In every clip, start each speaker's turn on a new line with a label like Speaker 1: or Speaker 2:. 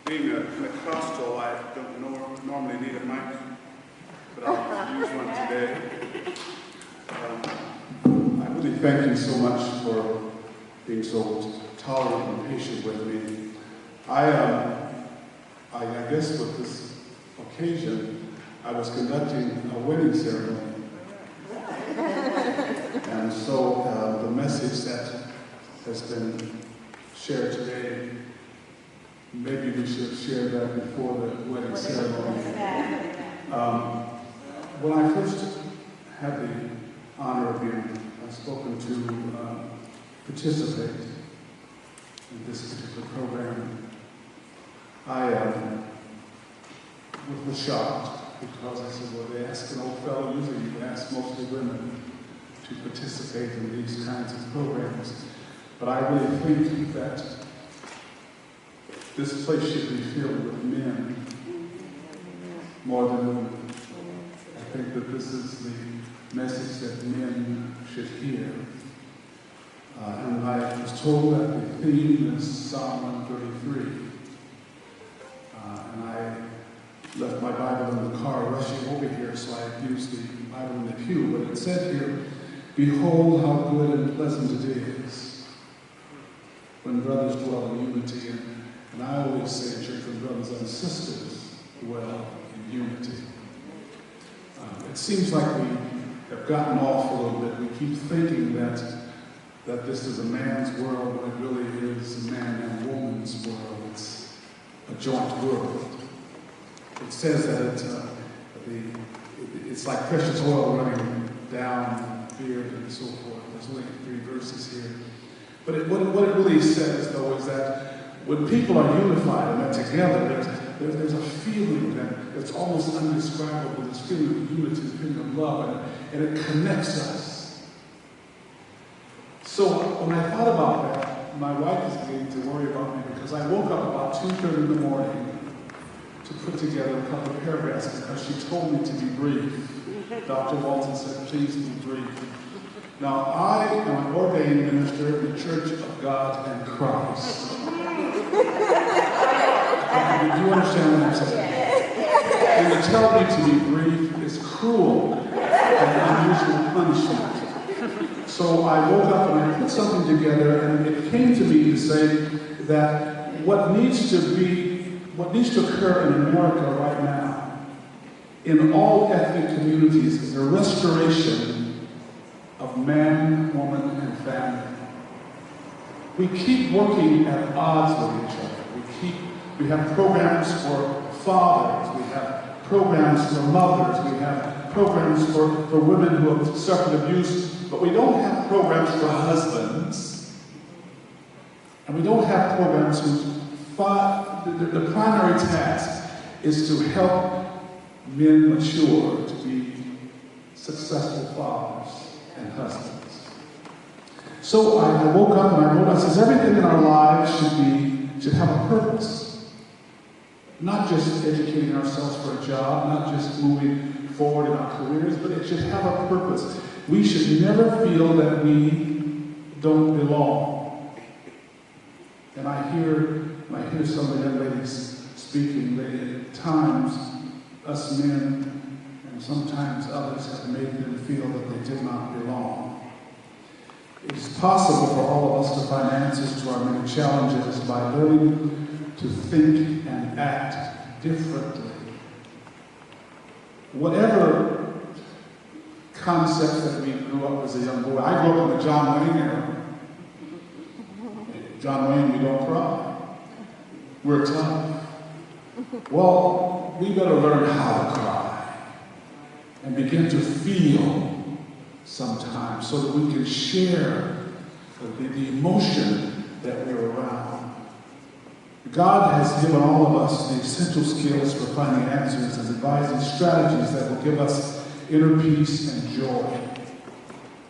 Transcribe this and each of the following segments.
Speaker 1: Being a Pentecostal, I don't normally need a mic, but I'll use one today. I really thank you so much for being so tolerant and patient with me. I guess with this occasion, I was conducting a wedding ceremony. And so the message that has been shared today, maybe we should have shared that before the wedding ceremony. When I first had the honor of being spoken to participate in this particular program, I was shocked because I said, well, they ask an old fellow, usually you ask mostly women to participate in these kinds of programs. But I really think that this place should be filled with men more than women. I think that this is the message that men should hear. And I was told that the theme is Psalm 133. And I left my Bible in the car rushing over here, so I used the Bible in the pew. But it said here, "Behold how good and pleasant it is when brothers dwell in unity." And I always say, church, when brothers and sisters dwell in unity. It seems like we have gotten off a little bit. We keep thinking that this is a man's world when it really is a man and woman's world. It's a joint world. It says that it's like precious oil running down the beard and so forth. There's only 3 verses here. But what it really says, though, is that when people are unified and they're together, there's a feeling that it's almost indescribable, this feeling of unity, this feeling of love, and it connects us. So when I thought about that, my wife is beginning to worry about me because I woke up about 2:30 in the morning to put together a couple of paragraphs because she told me to be brief. Dr. Walton said, please be brief. Now, I am an ordained minister in the Church of God and Christ. Do you understand what I'm saying? And to tell me to be brief is cruel and unusual punishment. So I woke up and I put something together, and it came to me to say that what needs to occur in America right now, in all ethnic communities, is a restoration of man, woman, and family. We keep working at odds with each other. We have programs for fathers, we have programs for mothers, we have programs for women who have suffered abuse, but we don't have programs for husbands. And we don't have programs whose the primary task is to help men mature to be successful fathers and husbands. So I woke up and I wrote, I says, everything in our lives should have a purpose. Not just educating ourselves for a job, not just moving forward in our careers, but it should have a purpose. We should never feel that we don't belong. And I hear some of the young ladies speaking, at times us men and sometimes others have made them feel that they did not belong. It is possible for all of us to find answers to our many challenges by learning to think and act differently. Whatever concepts that we grew up as a young boy, I grew up in the John Wayne era. John Wayne, we don't cry. We're tough. Well, we better learn how to cry and begin to feel sometimes so that we can share the emotion that we're around. God has given all of us the essential skills for finding answers and devising strategies that will give us inner peace and joy.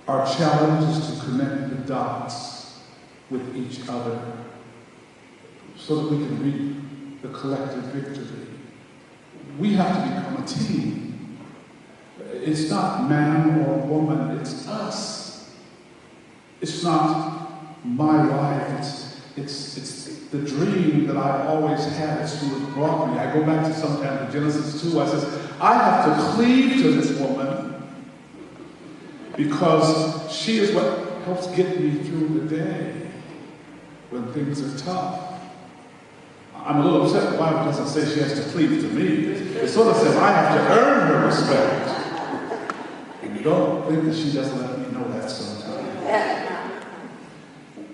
Speaker 1: Our challenge is to connect the dots with each other so that we can reap the collective victory. We have to become a team. It's not man or woman, it's us. It's not my wife, it's the dream that I've always had. It's who has brought me. I go back to sometimes to Genesis 2. I says, I have to cleave to this woman because she is what helps get me through the day when things are tough. I'm a little upset the Bible doesn't say she has to cleave to me. It sort of says I have to earn her respect. And don't think that she doesn't let me know that sometimes.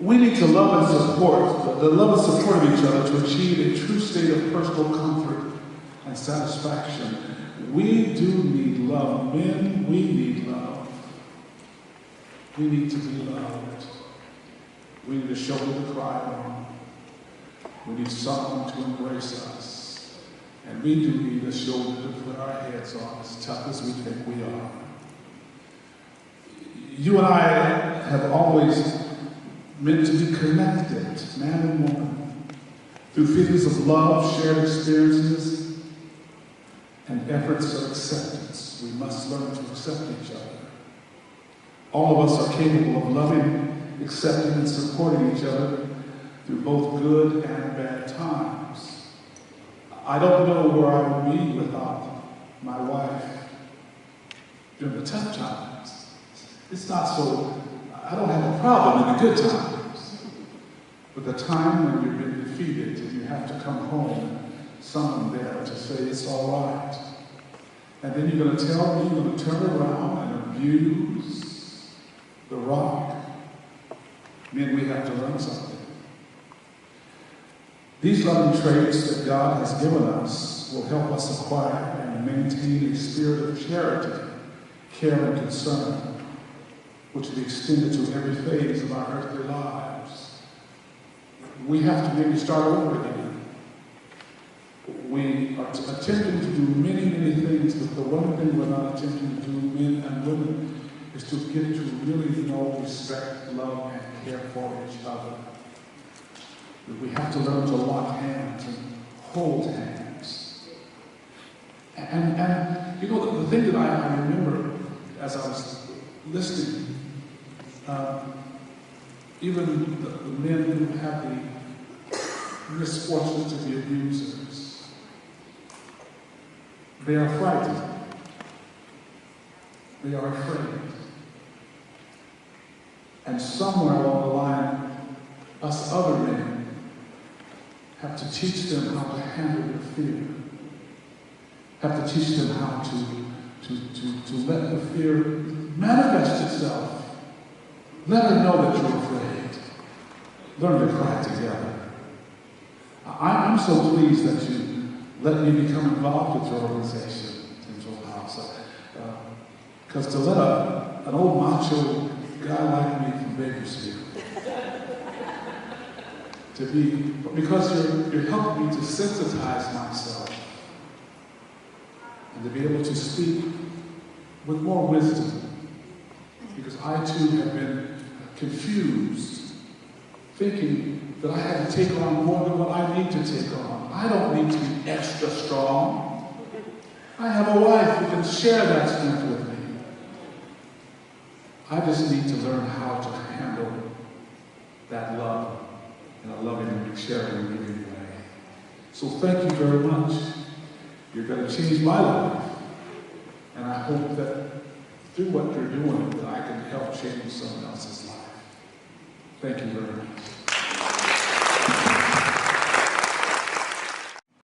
Speaker 1: We need to love and support, the love and support of each other to achieve a true state of personal comfort and satisfaction. We do need love. Men, we need love. We need to be loved. We need a shoulder to cry on. We need someone to embrace us. And we do need a shoulder to put our heads on, as tough as we think we are. You and I have always meant to be connected, man and woman, through feelings of love, shared experiences, and efforts of acceptance. We must learn to accept each other. All of us are capable of loving, accepting, and supporting each other through both good and bad times. I don't know where I would be without my wife during the tough times. It's not so, I don't have a problem in the good times. But the time when you've been defeated and you have to come home, someone there to say it's all right. And then you're going to tell me, you're going to turn around and abuse the rock. Men, we have to learn something. These loving traits that God has given us will help us acquire and maintain a spirit of charity, care, and concern, which will be extended to every phase of our earthly lives. We have to maybe start over again. We are attempting to do many, many things, but the one thing we're not attempting to do, men and women, is to get to really know, respect, love, and care for each other. We have to learn to lock hands and hold hands. And you know, the thing that I remember as I was listening, even the men who have the misfortune to be abusers, they are frightened. They are afraid. And somewhere along the line, us other men have to teach them how to handle their fear. Have to teach them how to let the fear manifest itself. Let her know that you're afraid. Learn to cry together. I'm so pleased that you let me become involved with your organization, Angel House. Because to let an old macho guy like me from Bakersfield to be, because you're helping me to sensitize myself and to be able to speak with more wisdom. Because I too have been confused, thinking that I had to take on more than what I need to take on. I don't need to be extra strong. I have a wife who can share that strength with me. I just need to learn how to handle that love in a loving, sharing, and giving way. So thank you very much. You're going to change my life. And I hope that through what you're doing, that I can help change someone else's life. Thank you very much.